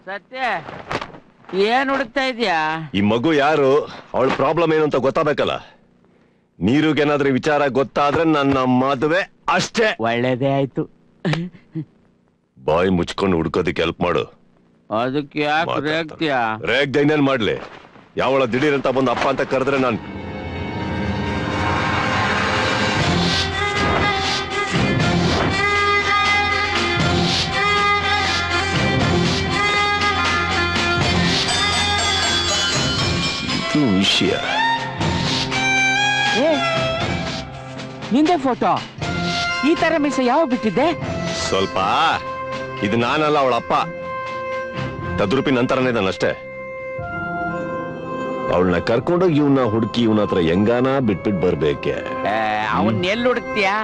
ಸತ್ಯ ಏನ್ ಹುಡುಕ್ತಾ ಇದ್ಯಾ? ಈ ಮಗು ಯಾರು, ಅವಳ ಪ್ರಾಬ್ಲಮ್ ಏನು ಅಂತ ಗೊತ್ತಾಗಬೇಕಲ್ಲ. ನೀರುಗೇನಾದ್ರೂ ವಿಚಾರ ಗೊತ್ತಾದ್ರೆ ನನ್ನ ಮದುವೆ ಅಷ್ಟೇ. ಒಳ್ಳೇದೇ ಆಯ್ತು. ಬಾಯಿ ಮುಚ್ಕೊಂಡು ಹುಡ್ಕೋದಕ್ಕೆ ಹೆಲ್ಪ್ ಮಾಡು. ಅದಕ್ಕೆ ಯಾಕೆ ರೇಗ್ತೀಯಾ? ರೇಗ್ದ ಇನ್ನೇನ್ ಮಾಡ್ಲಿ? ಯಾವಳ ದಿಢೀರ್ ಅಂತ ಬಂದು ಅಪ್ಪ ಅಂತ ಕರೆದ್ರೆ ನಾನು ವಿಷಯ. ನಿಂದೆ ಫೋಟೋ ಈ ತರ ಮಿಸ್ ಯಾವ ಬಿಟ್ಟಿದ್ದೆ? ಸ್ವಲ್ಪ ಇದು ನಾನಲ್ಲ, ಅವಳಪ್ಪ. ತದ್ರೂಪಿ ನಂತರನೇ ನಾನಷ್ಟೇ. ಅವಳನ್ನ ಕರ್ಕೊಂಡೋಗಿ ಇವನ್ನ ಹುಡುಕಿ ಇವನ ಹತ್ರ ಹೆಂಗಾನ ಬಿಟ್ಬಿಟ್ಟು ಬರ್ಬೇಕೆ. ಅವನ್ ಎಲ್ಲಿ ಹುಡುಕ್ತೀಯಾ?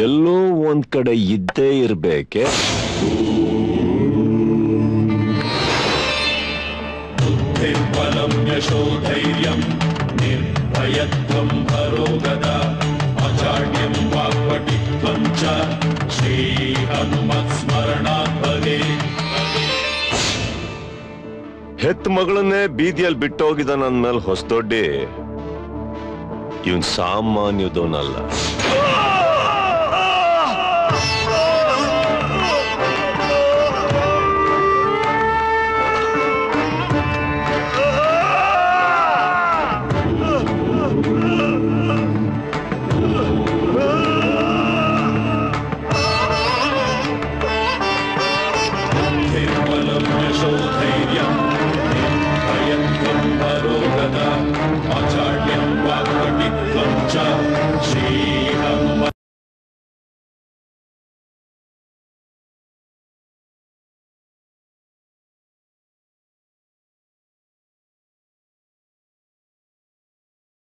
ಎಲ್ಲೋ ಒಂದ್ ಕಡೆ ಇದ್ದೇ ಇರ್ಬೇಕೆ. ನಿರ್ಬಲಂ ಯಶೋಧೈರ್ಯಂ ನಿರ್ಭಯತ್ವಂ ಪರೋಗದ ಆಚಾರ್ಯಂ ವಾಕ್ಪಟಿತ್ವಂ ಚ ಶ್ರೀ ಹನುಮತ್ ಸ್ಮರಣಾತ್ ಭವೇತ್. ಹೆತ್ ಮಗಳನ್ನೇ ಬೀದಿಯಲ್ಲಿ ಬಿಟ್ಟೋಗಿದ ನನ್ ಮೇಲೆ ಹೊಸದೊಡ್ಡಿ. ಇವನ್ ಸಾಮಾನ್ಯದೋನಲ್ಲ. आचार्यं वाक्पटित्वं च श्री